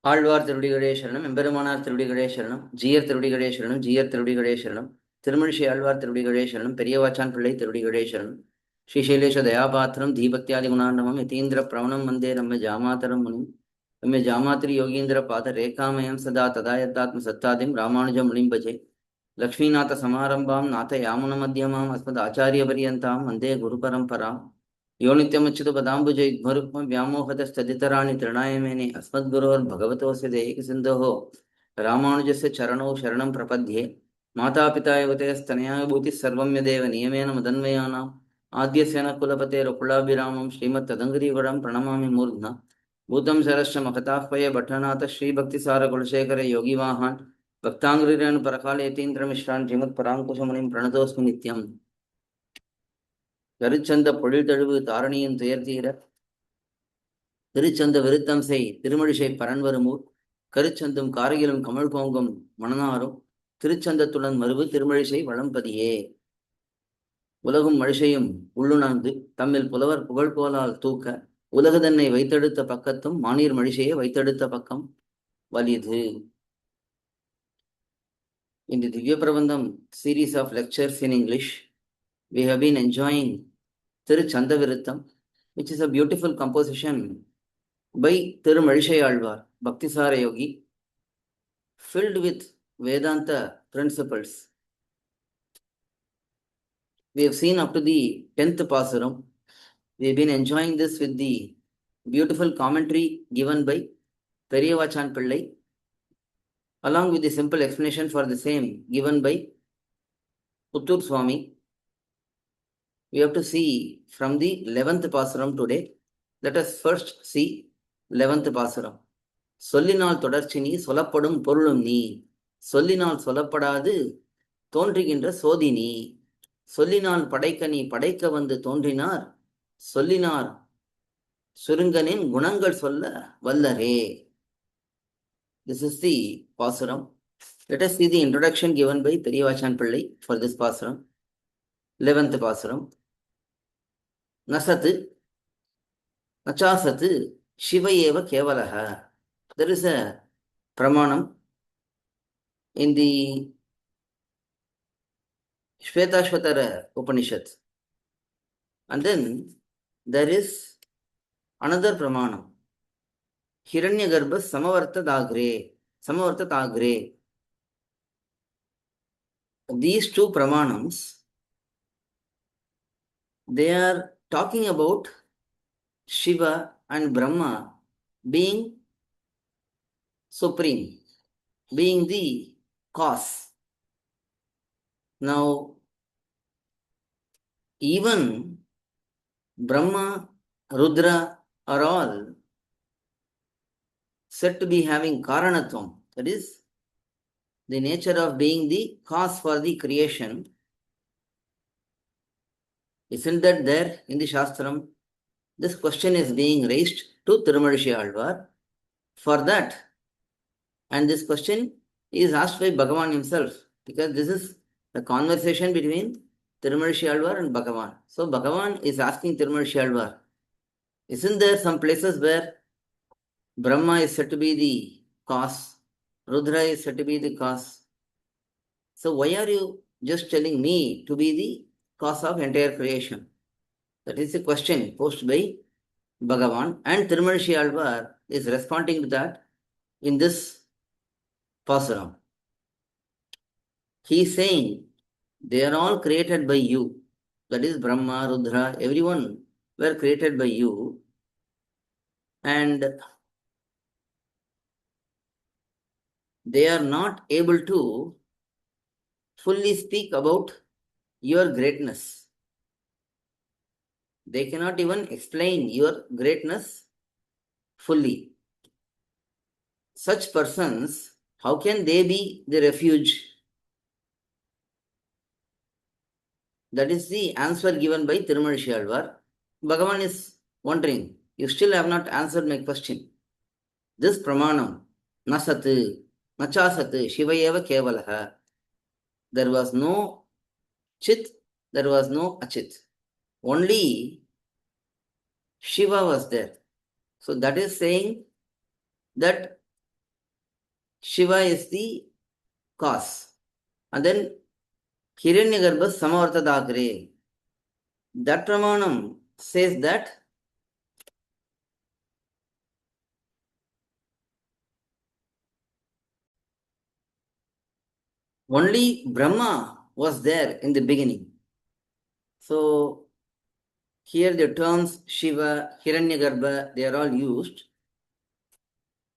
ஆழ்வார் திருடிகளே சரணம், எம்பெருமானார் திருடிகளே சரணம், ஜீயர் திருடிகளே சரணம், ஜீயர் திருடிகளே சரணம், திருமழிசை ஆழ்வார் திருடிகளே சரணம், பெரியவாச்சான் பிள்ளை திருடிகளே சரணம், ஸ்ரீசைலேஷ தயாபாத்திரம் தீபக்தியாதி குணாண்டமம் யதீந்திர பிரவணம் வந்தே நம்ம ஜாமாதரம் முனிம் நம்ம ஜாமாத்திரி யோகீந்திர பாத ரேகாமயம் சதா ததாயத்தாத்ம சத்தாதிம் ராமானுஜ முனிம் பஜே லக்ஷ்மீநாத சமாரம்பாம் நாத யாமுன மத்தியமாம் அஸ்மத் ஆச்சாரிய பரியந்தாம் வந்தே குரு பரம்பராம் यो नित्यमुच्युत पदाम्बुजयुग्मरुक्मं व्यामोहतस्तदितराणि तृणायमेने अस्मद्गुरोर्भगवतोऽस्य दैहिकसिन्धोः रामानुजस्य चरणौ शरणं प्रपद्ये मातापिता एव ते स्तनया भूतिः सर्वं यदेव नियमेन मदन्वयानाम् आद्यस्य न कुलपतेरुकुलाभिरामं श्रीमत्तदङ्घ्रिगुणं प्रणमामि मूर्ध्ना भूतं शरश्च महताह्वय भट्टनाथ श्रीभक्तिसारकुलशेखर योगिवाहान् भक्ताङ्घ्रिरेण परकालयतीन्द्रमिश्रान् श्रीमत्पराङ्कुशमुनिं प्रणतोऽस्मि नित्यम् கருச்சந்த பொழில் தழுவு தாரணியின் துயர்தீர திருச்சந்த விருத்தம் செய் திருமழிசை பரன்வருமூர் கருச்சந்தும் காரையிலும் கமழ் கோங்கும் மணனாரும் திருச்சந்தத்துடன் மறுவு திருமழிசை வளம்பதியே. உலகும் மழிசையும் உள்ளுணர்ந்து தம்மில் புலவர் புகழ்கோலால் தூக்க உலகதன்னை வைத்தெடுத்த பக்கத்தும் மானீர் மழிசையை வைத்தெடுத்த பக்கம் வலிது. In the dhivyaprabandham series of lectures in English, we have been enjoying thiruchchandha viruththam, which is a beautiful composition by Tirumalizhai Alvar, Bhaktisara Yogi, filled with Vedanta principles. We have seen up to the 10th pasuram. We have been enjoying this with the beautiful commentary given by Periyavachan Pillai, along with the simple explanation for the same given by Puttur swAmy. We have to see from the 11th pasuram today. Let us first see 11th pasuram. சொல்லினால் தொடர்ச்சினி சொல்லப்படும் பொருளும் நீ, சொல்லினால் சொல்லப்படாது தோன்றுகின்ற சோதினி, சொல்லினால் படைக்க நீ படைக்க வந்து தோன்றினார், சொல்லினார் சுருங்கனின் குணங்கள் சொல்ல வல்லரே. This is the pasuram. Let us see the introduction given by Periyavachan Pillai for this pasuram. 11th pasuram. நசத்து நச்சாசத்து சிவையேவ கேவலஹ. There is a pramanam in the Shvetashvatara Upanishad, and then there is another pramanam, Hiranyagarbha Samavartatagre. These two pramanams, they are talking about Shiva and Brahma being supreme, being the cause. Now, even Brahma, Rudra are all said to be having karanatvam, that is, the nature of being the cause for the creation. Isn't that there in the Shastram? This question is being raised to Tirumalizhai Alvar for that. And this question is asked by Bhagavan himself, because this is the conversation between Tirumalizhai Alvar and Bhagavan. So Bhagavan is asking Tirumalizhai Alvar, isn't there some places where Brahma is said to be the cause, Rudra is said to be the cause? So why are you just telling me to be the cause of entire creation? That is the question posed by Bhagavan, and Tirumalizhai Alvar is responding to that in this pasuram. He is saying, they are all created by you. That is Brahma, Rudra, everyone were created by you. And they are not able to fully speak about your greatness. They cannot even explain your greatness fully. Such persons, how can they be the refuge? That is the answer given by Tirumalizhai Alvar. Bhagavan is wondering, you still have not answered my question. This pramanam, nasat, nachasat, shivayeva kevalaha. There was no chit, there was no achit. Only Shiva was there. So that is saying that Shiva is the cause. And then Hiranyagarbha samavartadagre. That Pramanam says that only Brahma was there in the beginning. So here the terms Shiva, Hiranyagarbha, they are all used.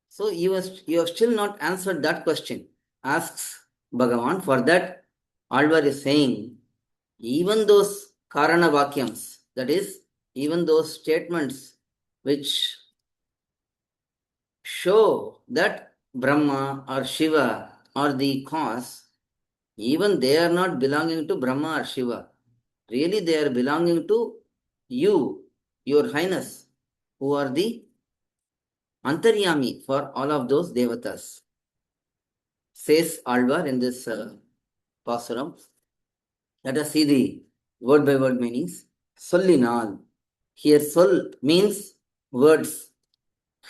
So you have still not answered that question, asks Bhagavan. For that, Alvar is saying, even those Karana Vakyams, that is, even those statements which show that Brahma or Shiva are the cause, even they are not belonging to Brahma or Shiva. Really, they are belonging to you, your Highness, who are the Antaryami for all of those devatas. Says Alvar in this pasuram. Let us see the word by word meanings. Sollinal. Here, sol means words.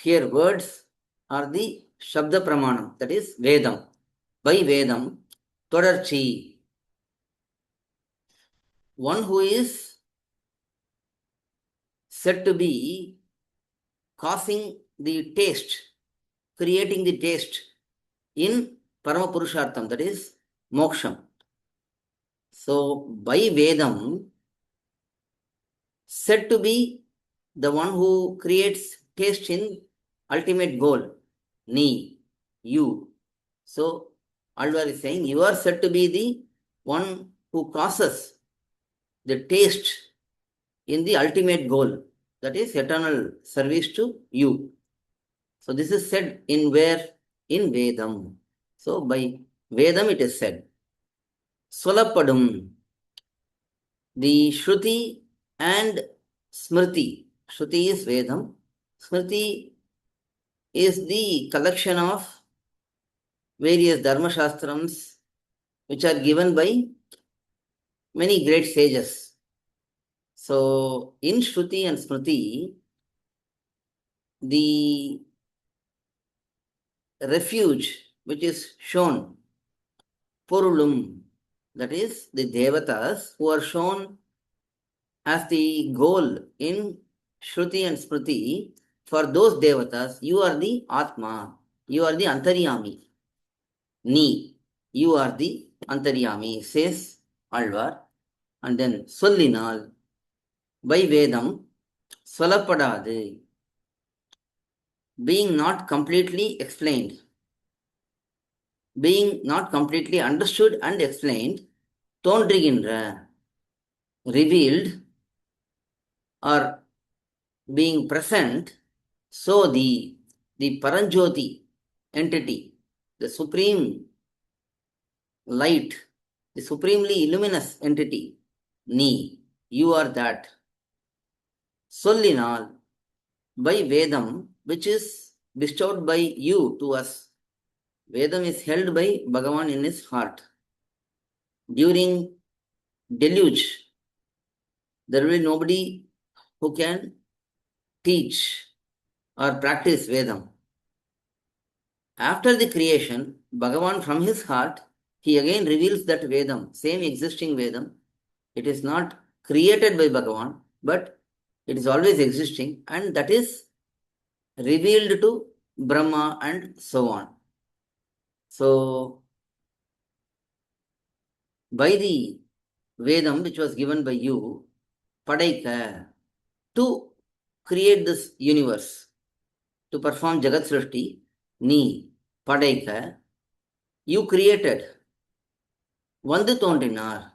Here, words are the Shabda Pramanam, that is Vedam. By Vedam, Todarchi. One who is said to be causing the taste, creating the taste in Paramapurushartham, that is Moksham. So, by Vedam, said to be the one who creates taste in ultimate goal, ni, you. So, Alvar is saying, you are said to be the one who causes the taste in the ultimate goal, that is eternal service to you. So, this is said in where? In Vedam. So, by Vedam it is said. Solapadum. The Shruti and Smriti. Shruti is Vedam. Smriti is the collection of various Dharma Shastrams which are given by many great sages. So, in Shruti and Smriti, the refuge which is shown, Purulum, that is the Devatas who are shown as the goal in Shruti and Smriti, for those Devatas, you are the Atma, you are the Antaryami. Ni, you are the Antaryami, says Alvar. And then Sollinal, by Vedam, Solapadadu, being not completely explained, being not completely understood and explained, Tondriginra, revealed or being present, so the Paranjoti entity, the supreme light, the supremely luminous entity, Ni, you are that. Sollinal, by Vedam, which is bestowed by you to us. Vedam is held by Bhagavan in his heart. During deluge, there will be nobody who can teach or practice Vedam. After the creation, Bhagavan from his heart, he again reveals that Vedam, same existing Vedam. It is not created by Bhagavan, but it is always existing, and that is revealed to Brahma and so on. So, by the Vedam which was given by you, Padaika, to create this universe, to perform Jagat Srishti, Ni, Padaika, you created. Vandu Tondinar,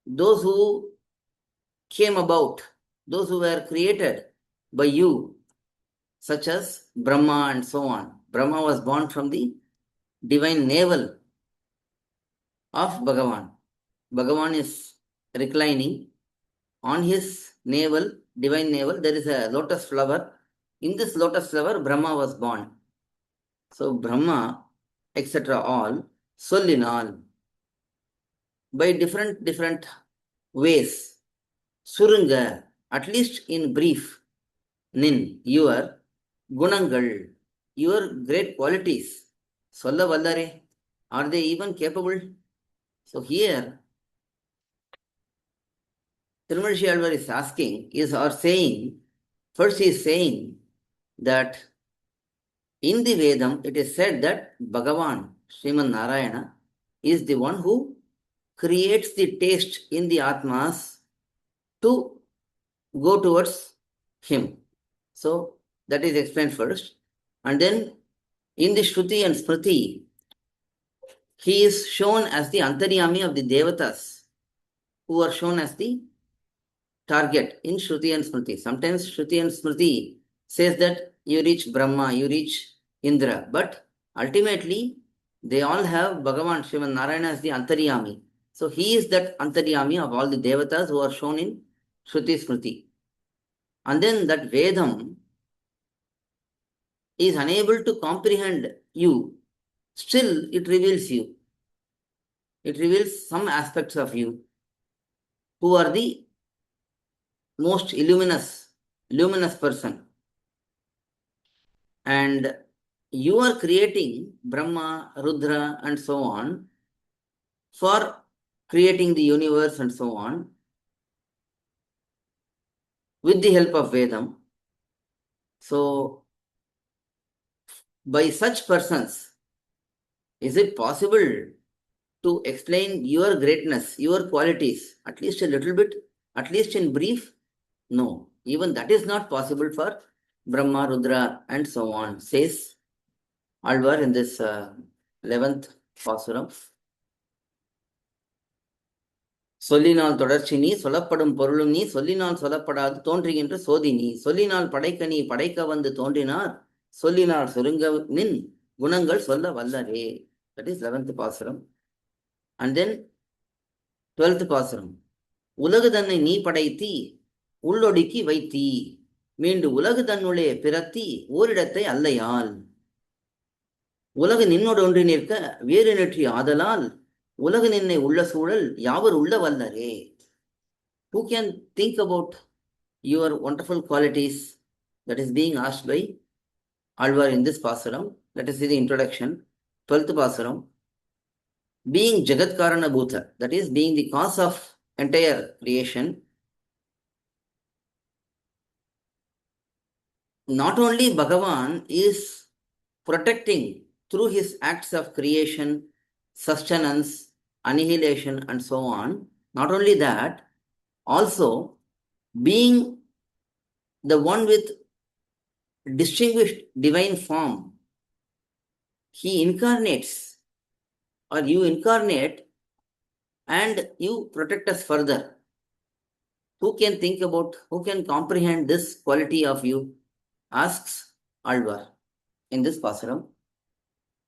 those who came about, those who were created by you, such as Brahma and so on. Brahma was born from the divine navel of Bhagavan. Bhagavan is reclining on his navel, divine navel. There is a lotus flower. In this lotus flower, Brahma was born. So, Brahma, etc., all, Sollinal, by different ways, Surunga, at least in brief, Nin, your Gunangal, your great qualities, Solla vallare. Are they even capable? So here, Tirumazhi Alvar is asking, first he is saying that in the Vedam, it is said that Bhagavan, Sriman Narayana, is the one who creates the taste in the Atmas to go towards him. So that is explained first. And then in the Shruti and Smriti, he is shown as the Antaryami of the Devatas, who are shown as the target in Shruti and Smriti. Sometimes Shruti and Smriti says that you reach Brahma, you reach Indra, but ultimately they all have Bhagavan Sriman Narayana as the Antaryami. So he is that Antaryami of all the Devatas who are shown in Shruti Smriti. And then that Vedam is unable to comprehend you, still it reveals you. It reveals some aspects of you who are the most luminous person. And you are creating Brahma, Rudra, and so on for creating the universe and so on with the help of Vedam. So, by such persons, is it possible to explain your greatness, your qualities, at least a little bit, at least in brief? No, even that is not possible for Brahma, Rudra, and so on, says Alvar in this 11th pasuram. சொல்லினால் தொடர்ச்சி நீ, சொல்லப்படும் பொருளும் நீ, சொல்லினால் சொல்லப்படாது தோன்றுகின்ற சோதி நீ, சொல்லினால் படைக்க நீ, படைக்க வந்து தோன்றினார், சொல்லினால் சுருங்க நின் குணங்கள் சொல்ல வல்லரே. That is 11th பாசுரம். And then 12th பாசுரம். உலகு தன்னை நீ படைத்தி உள்ளொடுக்கி வைத்தி, மீண்டு உலகு தன்னுள்ளே பிறத்தி ஓரிடத்தை அல்லையால், உலகு நின்னோடு ஒன்றி நிற்க வேறு நெற்றி ஆதலால், உலகு நின்னை உள்ள சூழல் யாவர் உள்ள வல்லரே. Who can think about your wonderful qualities? That is being asked by Alvar in this pasuram. Let us see the introduction. 12th pasuram. Being Jagat Karana Bhuta, that is being the cause of entire creation, not only Bhagavan is protecting through his acts of creation, sustenance, annihilation, and so on. Not only that, also being the one with distinguished divine form, he incarnates, or you incarnate, and you protect us further. Who can think about, who can comprehend this quality of you? Asks Alvar in this pasuram.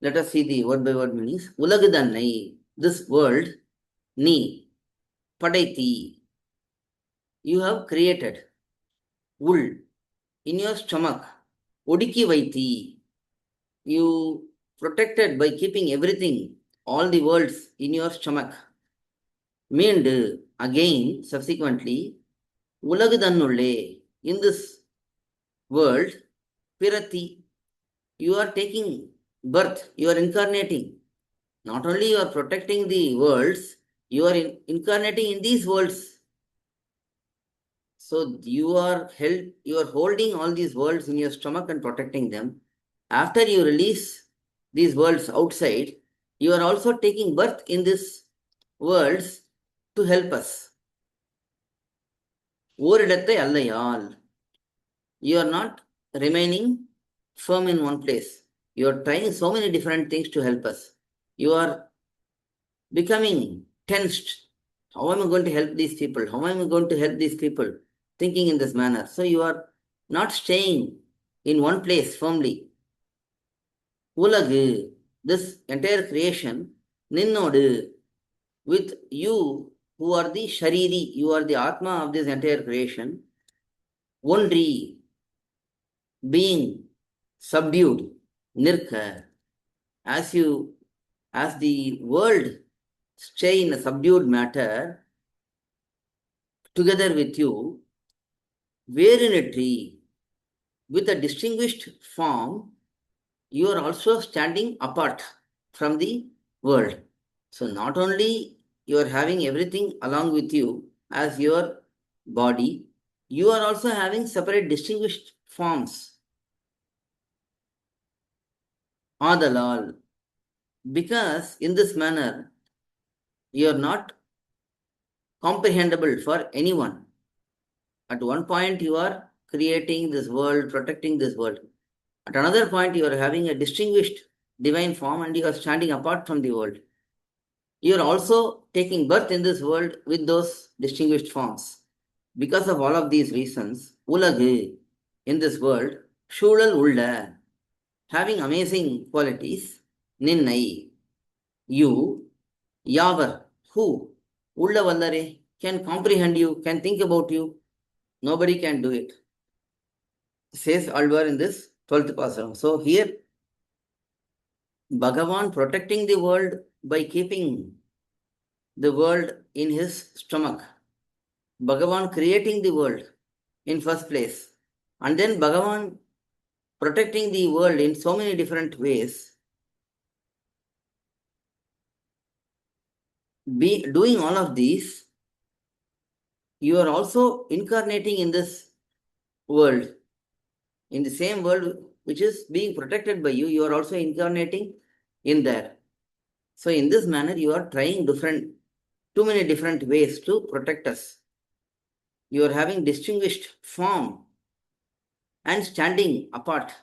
Let us see the word by word meanings. Ulagadannai, this world, ni, padaiti, you have created. Ul, in your stomach, odiki vaiti, you protected by keeping everything, all the worlds in your stomach. Meendu, again, subsequently, ulagadannulle, in this world, pirati, you are taking birth, you are incarnating. Not only you are protecting the worlds, you are incarnating in these worlds. So you are holding all these worlds in your stomach and protecting them. After you release these worlds outside, you are also taking birth in these worlds to help us. Oridathai allayal, you are not remaining firm in one place. You are trying so many different things to help us. You are becoming tensed. How am I going to help these people? How am I going to help these people? Thinking in this manner. So you are not staying in one place firmly. Ulagu, this entire creation, ninnodu, with you who are the Shariri, you are the Atma of this entire creation, Ondri, being subdued, Nirka, as the world stay in a subdued matter, together with you, where in a tree, with a distinguished form, you are also standing apart from the world. So not only you are having everything along with you as your body, you are also having separate distinguished forms. Adalal. Because in this manner, you are not comprehensible for anyone. At one point, you are creating this world, protecting this world. At another point, you are having a distinguished divine form and you are standing apart from the world. You are also taking birth in this world with those distinguished forms. Because of all of these reasons, Ulagu, in this world, Shulal Ulla, having amazing qualities, Ninnai, you, Yavar, who, Ulla Vallare, can comprehend you, can think about you. Nobody can do it, says Alvar in this 12th Pasuram. So here, Bhagavan protecting the world by keeping the world in his stomach. Bhagavan creating the world in first place. And then Bhagavan protecting the world in so many different ways. Doing all of these, you are also incarnating in this world. In the same world which is being protected by you, you are also incarnating in there. So in this manner, you are trying too many different ways to protect us. You are having distinguished form and standing apart.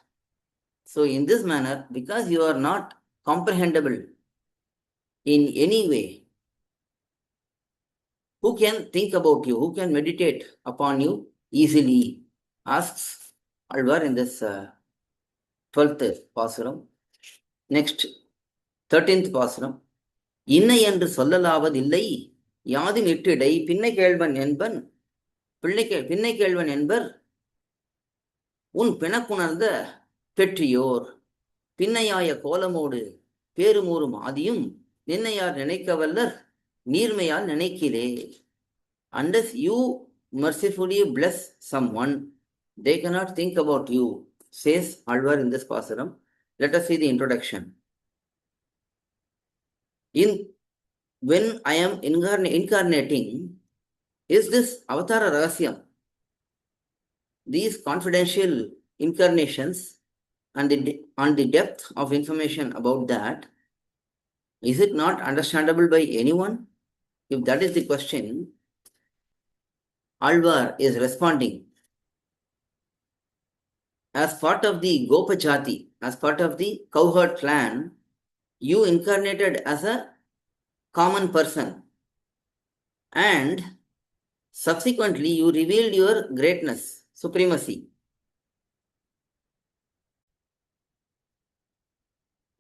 So in this manner, because you are not comprehensible in any way, who can think about you, who can meditate upon you easily, asks Alvar in this 12th Pasuram. Next, 13th Pasuram. இன்னை என்று சொல்லலாவதில்லை யாதும் இட்டிடை பின்னை கேள்வன் என்பன் பின்னை கேள்வன் என்பர் உன் பிணக்குணர்ந்த பெற்றியோர் பின்னையாய கோலமோடு பேருமூறும் ஆதியும் நின்னையார் நினைக்கவல்லர் நீர்மையால் நினைக்கிறே. Unless you mercifully bless someone, they cannot think about you, says Alvar in this Pasuram. Let us see the introduction. When I am incarnating, is this Avatara Rahasyam, these confidential incarnations and the depth of information about that, is it not understandable by anyone? If that is the question, Alvar is responding. As part of the Gopa Jati, as part of the cowherd clan, you incarnated as a common person. And subsequently, you revealed your greatness, supremacy.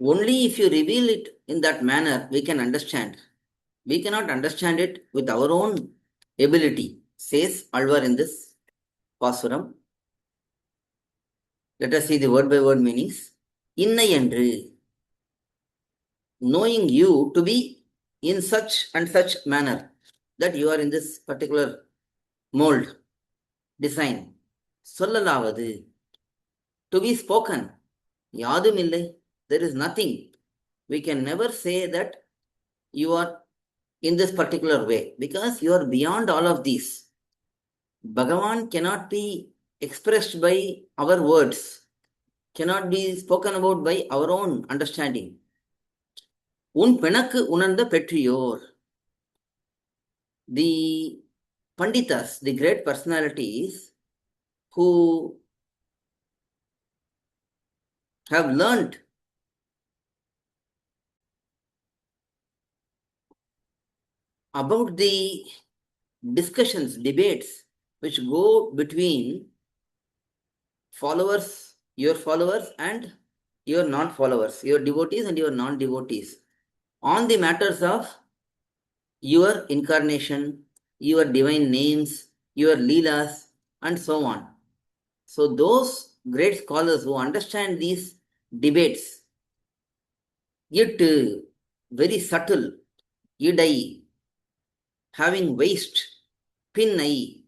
Only if you reveal it in that manner, we can understand. We cannot understand it with our own ability, says Alvar in this Pasuram. Let us see the word by word meanings. Innai என்று, knowing you to be in such and such manner, that you are in this particular mold, design. Sollalavathu, to be spoken. Yadum illai, there is nothing. We can never say that you are in this particular way, because you are beyond all of these. Bhagavan cannot be expressed by our words, cannot be spoken about by our own understanding. Un penakku unanda petriyor. The Panditas, the great personalities who have learned about the discussions, debates which go between followers, your followers and your non-followers, your devotees and your non-devotees, on the matters of your incarnation, your divine names, your leelas, and so on. So those great scholars who understand these debates, yet very subtle, idai, having waist, pinnai,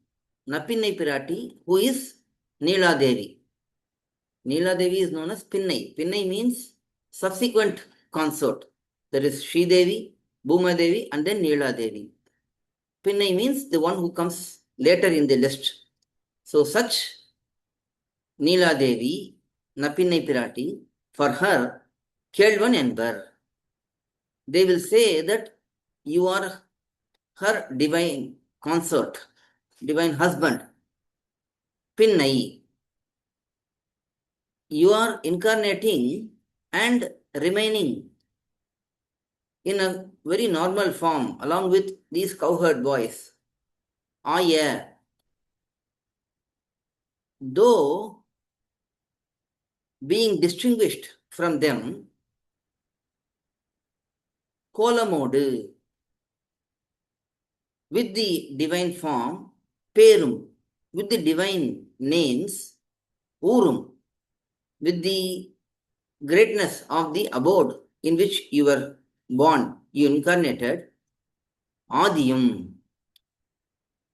Napinnai Pirati, who is Neela Devi. Neela Devi is known as Pinnai. Pinnai means subsequent consort. There is Sri Devi, Bhuma Devi, and then Neela Devi. Pinnai means the one who comes later in the list. So such Neela Devi, Napinnai Pirati, for her, Kelvan Enbar. They will say that you are her divine consort, divine husband, Pinnai. You are incarnating and remaining in a very normal form along with these cowherd boys. Ah, yeah. Though being distinguished from them, Kolamodu, with the divine form, Perum, with the divine names, Urum, with the greatness of the abode in which you were born, you incarnated, Adiyam,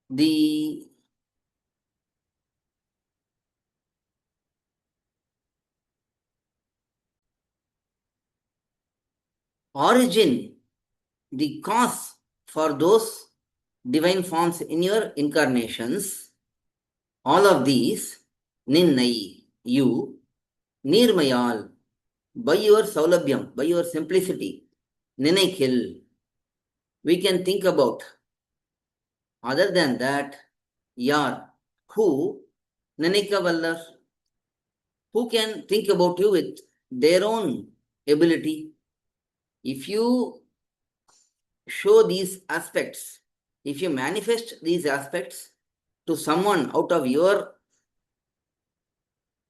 the origin, the cause for those divine forms in your incarnations, all of these, Ninnai, you, Nirmayal, by your saulabhyam, by your simplicity, Ninaikil, we can think about. Other than that, Yar, who, Ninaikavallar, who can think about you with their own ability? If you show these aspects, if you manifest these aspects to someone out of your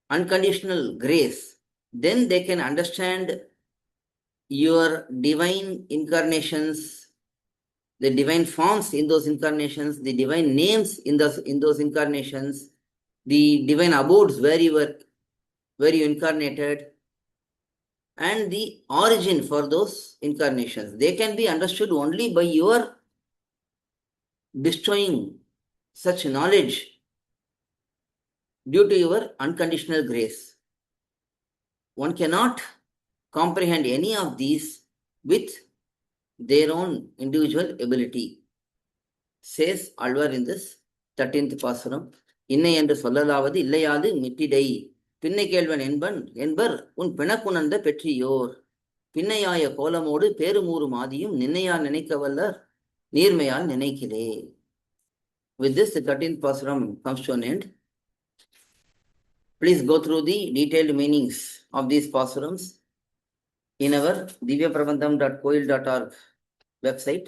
unconditional grace, then they can understand your divine incarnations, the divine forms in those incarnations, the divine names in those incarnations, the divine abodes where you incarnated, and the origin for those incarnations. They can be understood only by your bestowing such knowledge due to your unconditional grace. One cannot comprehend any of these with their own individual ability, says Alvar in this 13th Pasuram. இன்னை என்று சொல்லலாவது இல்லையாது மிட்டிடை பின்னை கேள்வன் என்பர் உன் பிணக்குணர்ந்த பெற்றியோர் பின்னையாய கோலமோடு பேருமூறு மாதியும் நின்னையால் நினைக்க வல்லர் நீர்மையால் நினைக்கிறே. With this, the 13th Pasuram comes to an end. Please go through the detailed meanings of these Pasurams in our dhivyaprabandham.coil.org website.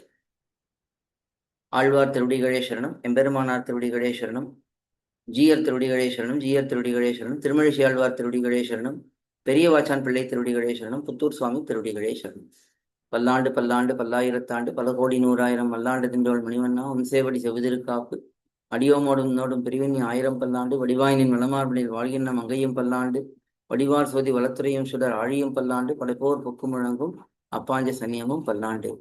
Alvar திருவடிகளே சரணம், எம்பெருமானார் திருவடிகளே சரணம், ஜீயர் திருவடிகளே சரணம், ஜீயர் திருவடிகளே சரணம், திருமழிசை ஆழ்வார் திருவடிகளே சரணம், பெரிய வாச்சான் பிள்ளை திருவடிகளே சரணம், புத்தூர் சுவாமி திருவடிகளே சரணம். பல்லாண்டு பல்லாண்டு பல்லாயிரத்தாண்டு பல கோடி நூறாயிரம் மல்லாண்டு தின்றோள் மணிவண்ணா சேவடி செவிதிருக்காப்பு அடியோமோடும் நோடும் பிரிவினி 1000 பல்லாண்டு வடிவாயினின் வளமார்பிளில் வாழ்கின்ற மங்கையும் பல்லாண்டு வடிவார் சோதி வளத்துறையும் சுடர் ஆழியும் பல்லாண்டு படைப்போர் பொக்கு முழங்கும் அப்பாஞ்ச சன்னியமும் பல்லாண்டு.